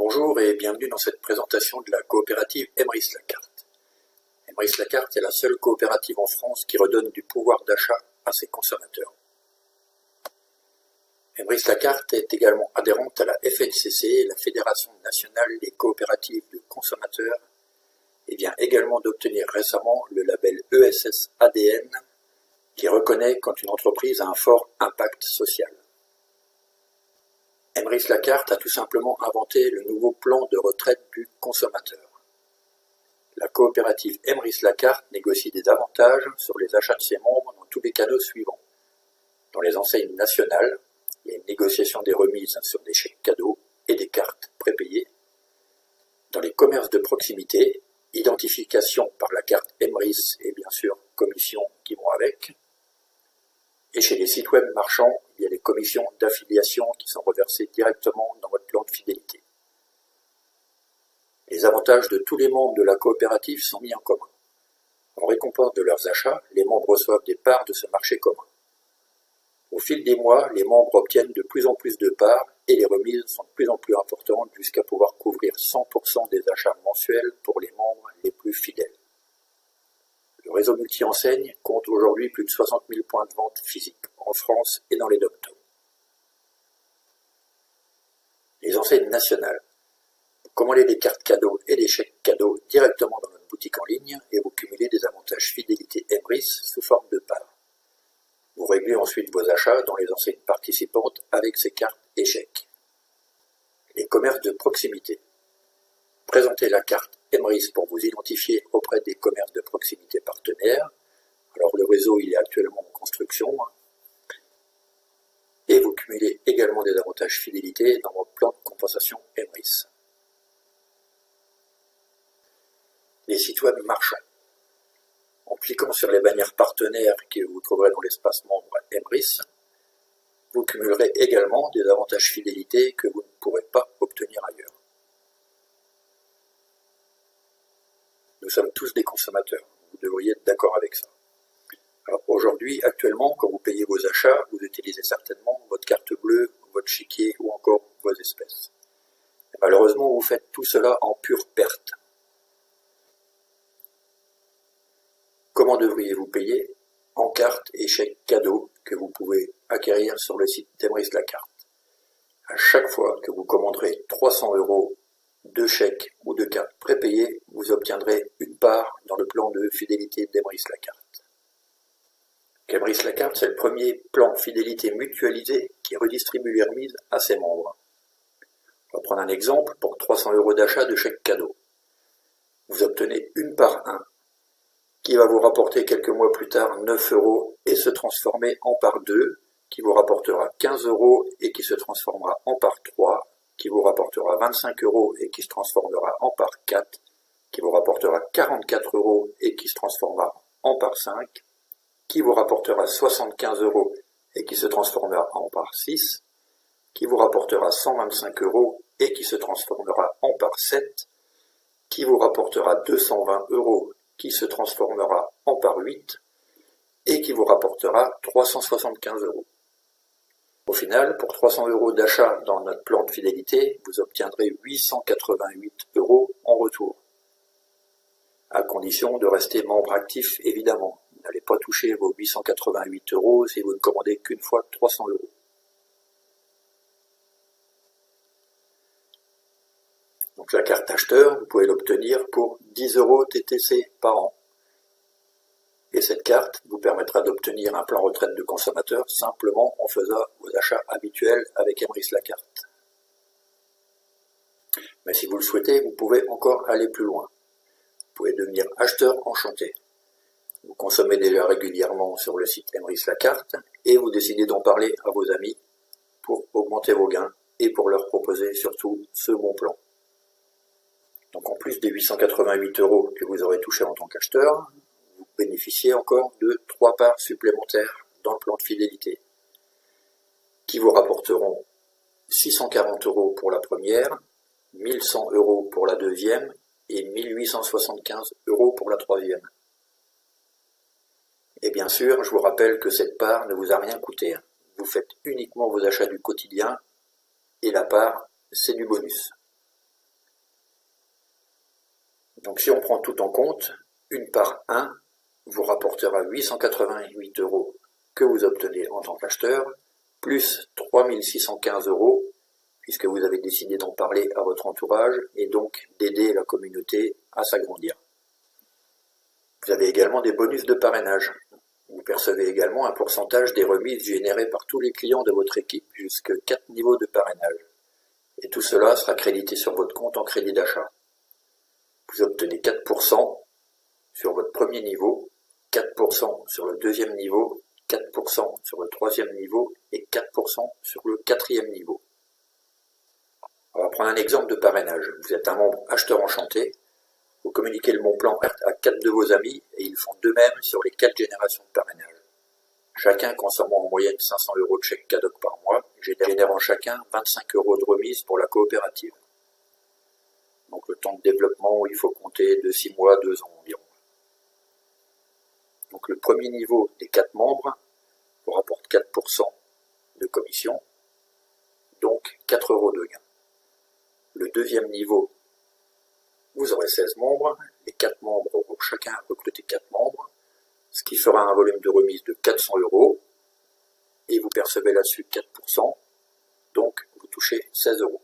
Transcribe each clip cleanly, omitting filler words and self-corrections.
Bonjour et bienvenue dans cette présentation de la coopérative Emrys-Lacarte. Emrys-Lacarte est la seule coopérative en France qui redonne du pouvoir d'achat à ses consommateurs. Emrys-Lacarte est également adhérente à la FNCC, la Fédération nationale des coopératives de consommateurs, et vient également d'obtenir récemment le label ESS ADN qui reconnaît quand une entreprise a un fort impact social. Emrys-Lacarte a tout simplement inventé le nouveau plan de retraite du consommateur. La coopérative Emrys-Lacarte négocie des avantages sur les achats de ses membres dans tous les canaux suivants. Dans les enseignes nationales, il y a une négociation des remises sur des chèques cadeaux et des cartes prépayées. Dans les commerces de proximité, identification par la carte Emrys et bien sûr commissions qui vont avec. Et chez les sites web marchands, il y a les commissions d'affiliation qui sont reversées directement dans votre plan de fidélité. Les avantages de tous les membres de la coopérative sont mis en commun. En récompense de leurs achats, les membres reçoivent des parts de ce marché commun. Au fil des mois, les membres obtiennent de plus en plus de parts et les remises sont de plus en plus importantes jusqu'à pouvoir couvrir 100% des achats mensuels pour les membres les plus fidèles. Le réseau multi-enseigne compte aujourd'hui plus de 60 000 points de vente physiques en France et dans les DOM-TOM. Les enseignes nationales. Vous commandez des cartes cadeaux et des chèques cadeaux directement dans notre boutique en ligne et vous cumulez des avantages fidélité Emrys sous forme de parts. Vous réglez ensuite vos achats dans les enseignes participantes avec ces cartes et chèques. Les commerces de proximité. Présentez la carte Emrys pour vous identifier auprès des commerces de proximité partenaires. Alors le réseau il est actuellement en construction. Et vous cumulez également des avantages fidélité dans votre plan de compensation Emrys. Les sites web marchands. En cliquant sur les bannières partenaires que vous trouverez dans l'espace membre Emrys, vous cumulerez également des avantages fidélité que vous ne pourrez pas obtenir ailleurs. Nous sommes tous des consommateurs, vous devriez être d'accord avec ça. Alors aujourd'hui, actuellement, quand vous payez vos achats, vous utilisez certainement votre carte bleue, votre chéquier ou encore vos espèces. Et malheureusement, vous faites tout cela en pure perte. Comment devriez-vous payer? En carte et chèque cadeau que vous pouvez acquérir sur le site d'Emrys-Lacarte. À chaque fois que vous commanderez 300 € de chèques ou de cartes prépayées, vous obtiendrez une part dans le plan de fidélité d'Emrys-Lacarte. Emrys-Lacarte, c'est le premier plan fidélité mutualisé qui redistribue les remises à ses membres. On va prendre un exemple pour 300 € d'achat de chèques cadeaux. Vous obtenez une part 1 qui va vous rapporter quelques mois plus tard 9 € et se transformer en part 2 qui vous rapportera 15 € et qui se transformera en part 3 qui vous rapportera 25 € et qui se transformera en part 4 qui vous rapportera 44 € et qui se transformera en part 5 qui vous rapportera 75 € et qui se transformera en part 6 qui vous rapportera 125 € et qui se transformera en part 7 qui vous rapportera 220 € qui se transformera en part 8 et qui vous rapportera 375 €. Au final, pour 300 € d'achat dans notre plan de fidélité, vous obtiendrez 888 € en retour. À condition de rester membre actif, évidemment. Vous n'allez pas toucher vos 888 € si vous ne commandez qu'une fois 300 €. Donc la carte acheteur, vous pouvez l'obtenir pour 10 € TTC par an. Et cette carte vous permettra d'obtenir un plan retraite de consommateur simplement en faisant vos achats habituels avec Emrys-Lacarte. Mais si vous le souhaitez, vous pouvez encore aller plus loin. Vous pouvez devenir acheteur enchanté. Vous consommez déjà régulièrement sur le site Emrys-Lacarte et vous décidez d'en parler à vos amis pour augmenter vos gains et pour leur proposer surtout ce bon plan. Donc en plus des 888 € que vous aurez touché en tant qu'acheteur, vous bénéficiez encore de 3 parts supplémentaires dans le plan de fidélité, qui vous rapporteront 640 € pour la première, 1100 € pour la deuxième et 1875 € pour la troisième. Et bien sûr, je vous rappelle que cette part ne vous a rien coûté. Vous faites uniquement vos achats du quotidien et la part, c'est du bonus. Donc si on prend tout en compte, une part 1 vous rapportera 888 € que vous obtenez en tant qu'acheteur, plus 3615 € puisque vous avez décidé d'en parler à votre entourage et donc d'aider la communauté à s'agrandir. Vous avez également des bonus de parrainage. Vous percevez également un pourcentage des remises générées par tous les clients de votre équipe jusqu'à 4 niveaux de parrainage. Et tout cela sera crédité sur votre compte en crédit d'achat. Vous obtenez 4% sur votre premier niveau, 4% sur le deuxième niveau, 4% sur le troisième niveau et 4% sur le quatrième niveau. On va prendre un exemple de parrainage. Vous êtes un membre acheteur enchanté, vous communiquez le bon plan à 4 de vos amis et ils font de même sur les 4 générations de parrainage. Chacun consommant en moyenne 500 € de chèque cadeau par mois, générant chacun 25 € de remise pour la coopérative. Donc le temps de développement, il faut compter de 6 mois, 2 ans environ. Donc le premier niveau des 4 membres vous rapporte 4% de commission, donc 4 € de gain. Le deuxième niveau, vous aurez 16 membres, les 4 membres auront chacun recruté 4 membres, ce qui fera un volume de remise de 400 €, et vous percevez là-dessus 4%, donc vous touchez 16 €.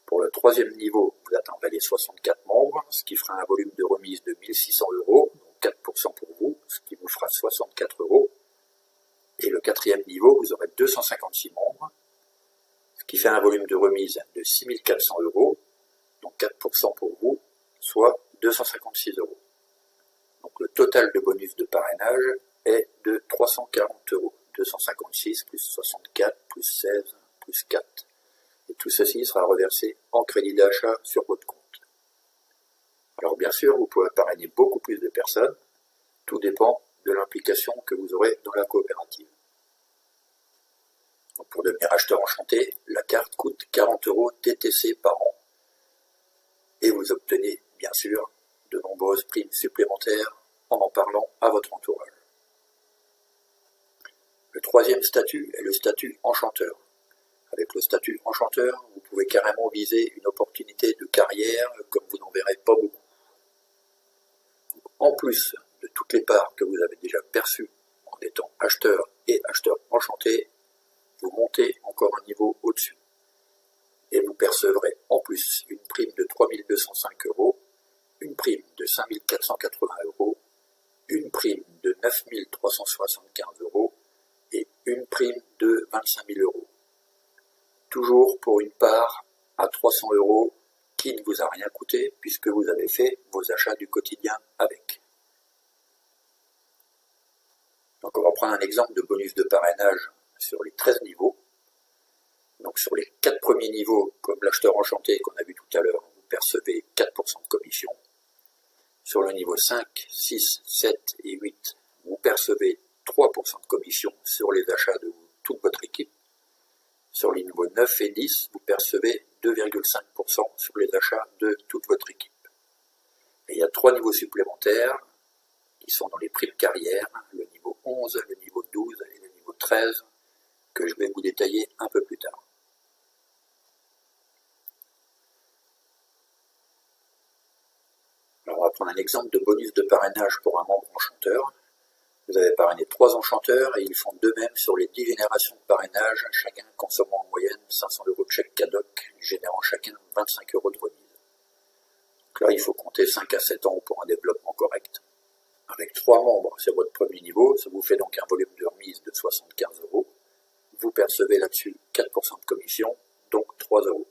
Pour le troisième niveau, vous atteindrez les 64 membres, ce qui fera un volume de remise de 1600 €, donc 4% pour vous, ce qui vous fera 64 €. Et le quatrième niveau, vous aurez 256 membres, ce qui fait un volume de remise de 6400 €, donc 4% pour vous, soit 256 €. Donc le total de bonus de parrainage est de 340 €. 256 plus 64 plus 16 plus 4. Et tout ceci sera reversé en crédit d'achat sur votre compte. Alors bien sûr, vous pouvez parrainer beaucoup plus de personnes. Tout dépend de l'implication que vous aurez dans la coopérative. Donc pour devenir acheteur enchanté, la carte coûte 40 € TTC par an. Et vous obtenez bien sûr de nombreuses primes supplémentaires en parlant à votre entourage. Le troisième statut est le statut enchanteur. Avec le statut enchanteur, vous pouvez carrément viser une opportunité de carrière comme vous n'en verrez pas beaucoup. En plus de toutes les parts que vous avez déjà perçues en étant acheteur et acheteur enchanté, vous montez encore un niveau au-dessus. Et vous percevrez en plus une prime de 3205 €, une prime de 5480 €, une prime de 9375 € et une prime de 25 000 €. Toujours pour une part à 300 € qui ne vous a rien coûté puisque vous avez fait vos achats du quotidien avec. Donc on va prendre un exemple de bonus de parrainage sur les 13 niveaux. Donc sur les 4 premiers niveaux, comme l'acheteur enchanté qu'on a vu tout à l'heure, vous percevez 4% de commission. Sur le niveau 5, 6, 7 et 8, vous percevez 3% de commission sur les achats de toute votre équipe. Sur les niveaux 9 et 10, vous percevez 2,5% sur les achats de toute votre équipe. Et il y a 3 niveaux supplémentaires qui sont dans les primes carrière, le niveau 11, le niveau 12 et le niveau 13, que je vais vous détailler un peu plus tard. Alors on va prendre un exemple de bonus de parrainage pour un membre enchanteur. Vous avez parrainé 3 enchanteurs et ils font de même sur les 10 générations de parrainage, chacun consommant en moyenne 500 € de chèque cadoc, générant chacun 25 € de remise. Donc là, il faut compter 5 à 7 ans pour un développement correct. Avec 3 membres sur votre premier niveau, ça vous fait donc un volume de remise de 75 €. Vous percevez là-dessus 4% de commission, donc 3 €.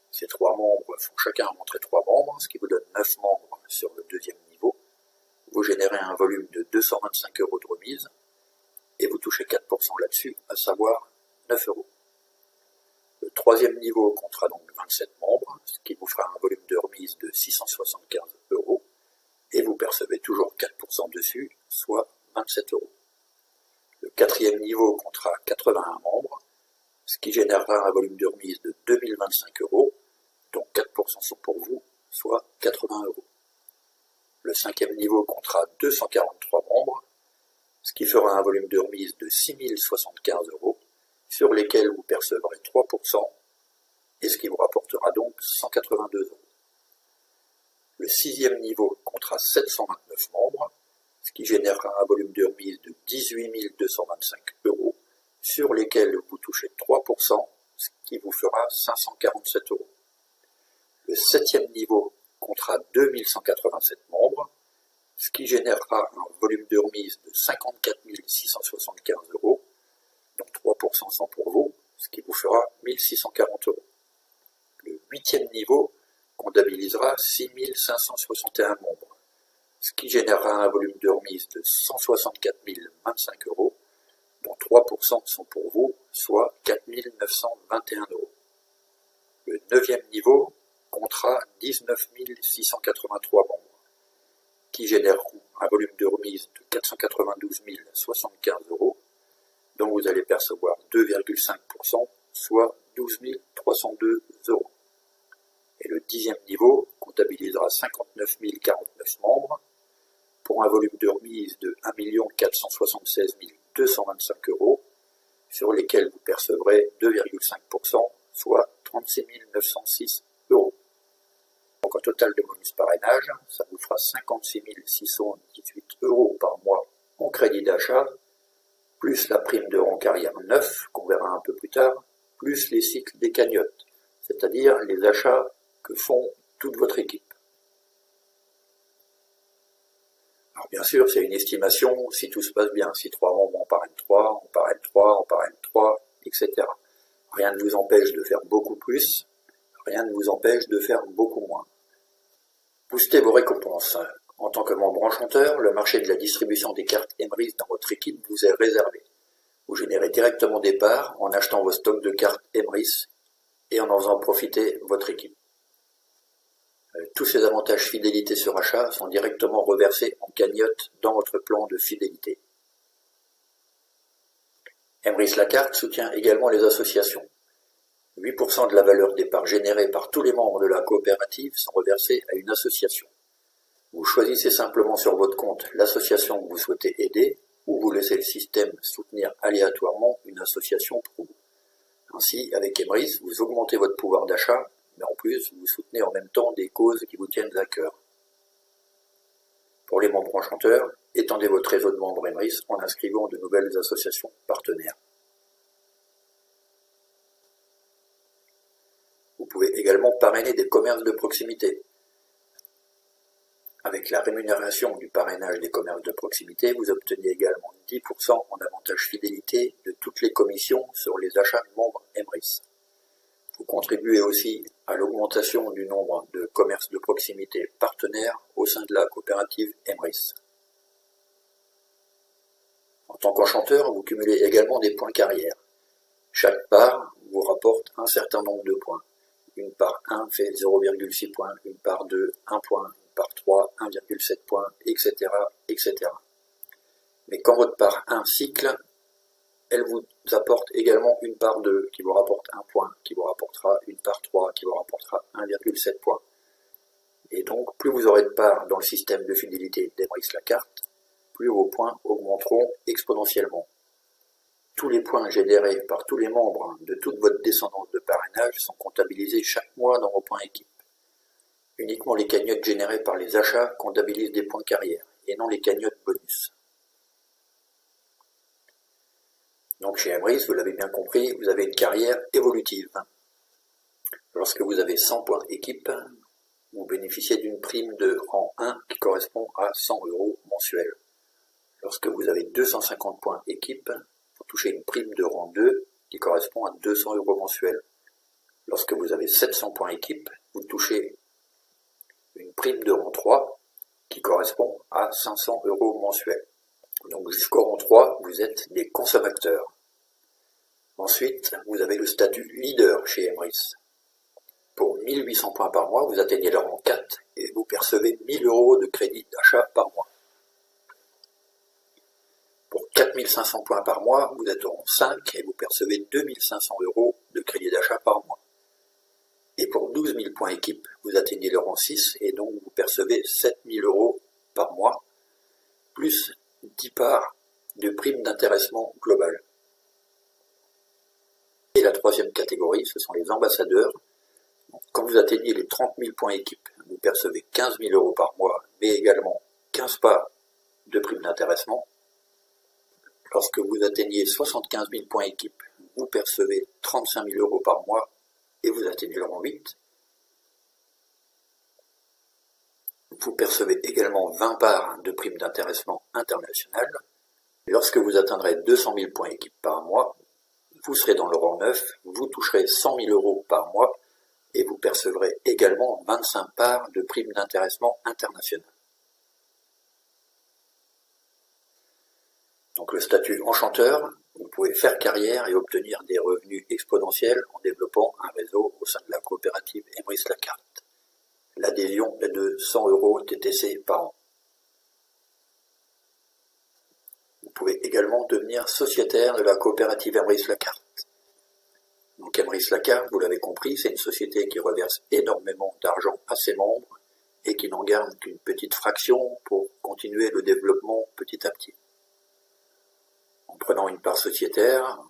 Ces 3 membres font chacun rentrer 3 membres, ce qui vous donne 9 membres sur le deuxième niveau. Vous générez un volume de 225 € de remise et vous touchez 4% là-dessus, à savoir 9 €. Le troisième niveau comptera donc 27 membres, ce qui vous fera un volume de remise de 675 € et vous percevez toujours 4% dessus, soit 27 €. Le quatrième niveau comptera 81 membres, ce qui générera un volume de remise de 2025 €, dont 4% sont pour vous, soit 80 €. Le cinquième niveau comptera 243 membres, ce qui fera un volume de remise de 6075 €, sur lesquels vous percevrez 3%, et ce qui vous rapportera donc 182 €. Le 6e niveau comptera 729 membres, ce qui générera un volume de remise de 18 225 €, sur lesquels vous touchez 3%, ce qui vous fera 547 €. Le 7e niveau comptera 2187 membres, ce qui générera un volume de remise de 54 675 €, dont 3% sont pour vous, ce qui vous fera 1640 €. Le 8e niveau comptabilisera 6561 membres, ce qui générera un volume de remise de 164 025 €, dont 3% sont pour vous, soit 4 921 €. Le 9e niveau comptera 19 683 membres, qui généreront un volume de remise de 492 075 €, dont vous allez percevoir 2,5%, soit 12 302 €. Et le 10e niveau comptabilisera 59 049 membres, pour un volume de remise de 1 476 225 €, sur lesquels vous percevrez 2,5%, soit 36 906 €. Donc un total de bonus parrainage, ça vous fera 56 618 € par mois en crédit d'achat, plus la prime de rang carrière 9, qu'on verra un peu plus tard, plus les cycles des cagnottes, c'est-à-dire les achats que font toute votre équipe. Alors bien sûr, c'est une estimation si tout se passe bien, si 3 membres en parrainent 3, on parraine 3, on parraine 3, etc. Rien ne vous empêche de faire beaucoup plus, rien ne vous empêche de faire beaucoup moins. Boostez vos récompenses. En tant que membre enchanteur, le marché de la distribution des cartes Emrys dans votre équipe vous est réservé. Vous générez directement des parts en achetant vos stocks de cartes Emrys et en faisant profiter votre équipe. Tous ces avantages fidélité sur achat sont directement reversés en cagnotte dans votre plan de fidélité. Emrys la carte soutient également les associations. 8% de la valeur des parts générées par tous les membres de la coopérative sont reversés à une association. Vous choisissez simplement sur votre compte l'association que vous souhaitez aider, ou vous laissez le système soutenir aléatoirement une association pour vous. Ainsi, avec Emrys, vous augmentez votre pouvoir d'achat, mais en plus, vous soutenez en même temps des causes qui vous tiennent à cœur. Pour les membres enchanteurs, étendez votre réseau de membres Emrys en inscrivant de nouvelles associations partenaires. Vous pouvez également parrainer des commerces de proximité. Avec la rémunération du parrainage des commerces de proximité, vous obtenez également 10% en avantage fidélité de toutes les commissions sur les achats de membres Emrys. Vous contribuez aussi à l'augmentation du nombre de commerces de proximité partenaires au sein de la coopérative Emrys. En tant qu'enchanteur, vous cumulez également des points carrière. Chaque part vous rapporte un certain nombre de points. Une part 1 fait 0,6 points, une part 2, 1 point, une part 3, 1,7 points, etc., etc. Mais quand votre part 1 cycle, elle vous apporte également une part 2 qui vous rapporte 1 point, qui vous rapportera une part 3 qui vous rapportera 1,7 points. Et donc, plus vous aurez de parts dans le système de fidélité d'Emrys la carte, plus vos points augmenteront exponentiellement. Tous les points générés par tous les membres de toute votre descendance de parrainage sont comptabilisés chaque mois dans vos points équipe. Uniquement les cagnottes générées par les achats comptabilisent des points carrière, et non les cagnottes bonus. Donc chez Emrys, vous l'avez bien compris, vous avez une carrière évolutive. Lorsque vous avez 100 points équipe, vous bénéficiez d'une prime de rang 1 qui correspond à 100 € mensuels. Lorsque vous avez 250 points équipe, vous touchez une prime de rang 2 qui correspond à 200 € mensuels. Lorsque vous avez 700 points équipe, vous touchez une prime de rang 3 qui correspond à 500 € mensuels. Donc jusqu'au rang 3, vous êtes des consommateurs. Ensuite, vous avez le statut leader chez Emrys. Pour 1800 points par mois, vous atteignez le rang 4 et vous percevez 1000 € de crédit d'achat par mois. Pour 4500 points par mois, vous êtes au rang 5 et vous percevez 2500 € de crédit d'achat par mois. Et pour 12 000 points équipe, vous atteignez le rang 6 et donc vous percevez 7000 € par mois, plus 10 parts de prime d'intéressement global. Et la troisième catégorie, ce sont les ambassadeurs. Quand vous atteignez les 30 000 points équipe, vous percevez 15 000 € par mois, mais également 15 parts de prime d'intéressement. Lorsque vous atteignez 75 000 points équipe, vous percevez 35 000 € par mois et vous atteignez le rang 8. Vous percevez également 20 parts de prime d'intéressement international. Lorsque vous atteindrez 200 000 points équipe par mois, vous serez dans le rang 9, vous toucherez 100 000 € par mois et vous percevrez également 25 parts de prime d'intéressement international. Donc le statut enchanteur, vous pouvez faire carrière et obtenir des revenus exponentiels en développant un réseau au sein de la coopérative Emrys-Lacarte. L'adhésion est de 100 € TTC par an. Vous pouvez également devenir sociétaire de la coopérative Emrys-Lacarte. Donc Emrys-Lacarte, vous l'avez compris, c'est une société qui reverse énormément d'argent à ses membres et qui n'en garde qu'une petite fraction pour continuer le développement petit à petit. En prenant une part sociétaire,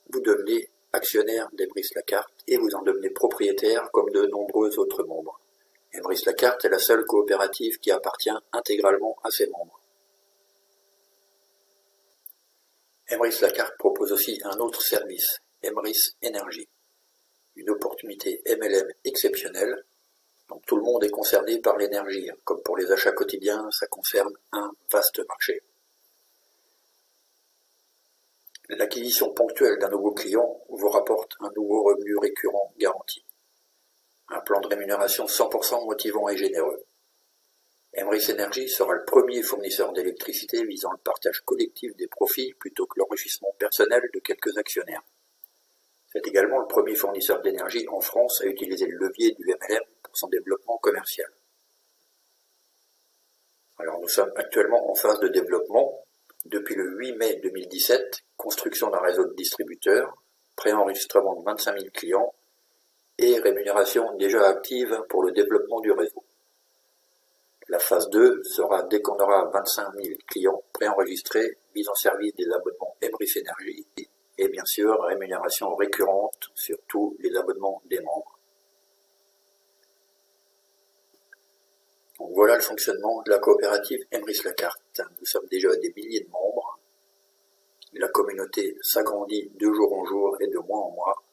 vous devenez actionnaire d'Emrys-Lacarte et vous en devenez propriétaire comme de nombreux autres membres. Emrys-Lacarte est la seule coopérative qui appartient intégralement à ses membres. Emrys-Lacarte propose aussi un autre service, Emrys Énergie, une opportunité MLM exceptionnelle. Donc tout le monde est concerné par l'énergie, comme pour les achats quotidiens, ça concerne un vaste marché. L'acquisition ponctuelle d'un nouveau client vous rapporte un nouveau revenu récurrent garanti. Un plan de rémunération 100% motivant et généreux. Emrys Énergie sera le premier fournisseur d'électricité visant le partage collectif des profits plutôt que l'enrichissement personnel de quelques actionnaires. C'est également le premier fournisseur d'énergie en France à utiliser le levier du MLM pour son développement commercial. Alors nous sommes actuellement en phase de développement. Depuis le 8 mai 2017, construction d'un réseau de distributeurs, préenregistrement de 25 000 clients et rémunération déjà active pour le développement du réseau. La phase 2 sera dès qu'on aura 25 000 clients préenregistrés, mise en service des abonnements Emrys Énergie et bien sûr rémunération récurrente sur tous les abonnements des membres. Donc voilà le fonctionnement de la coopérative Emrys-Lacarte. Nous sommes déjà des milliers de membres. La communauté s'agrandit de jour en jour et de mois en mois.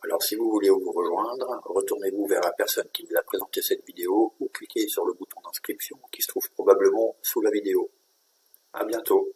Alors si vous voulez vous rejoindre, retournez-vous vers la personne qui vous a présenté cette vidéo ou cliquez sur le bouton d'inscription qui se trouve probablement sous la vidéo. À bientôt.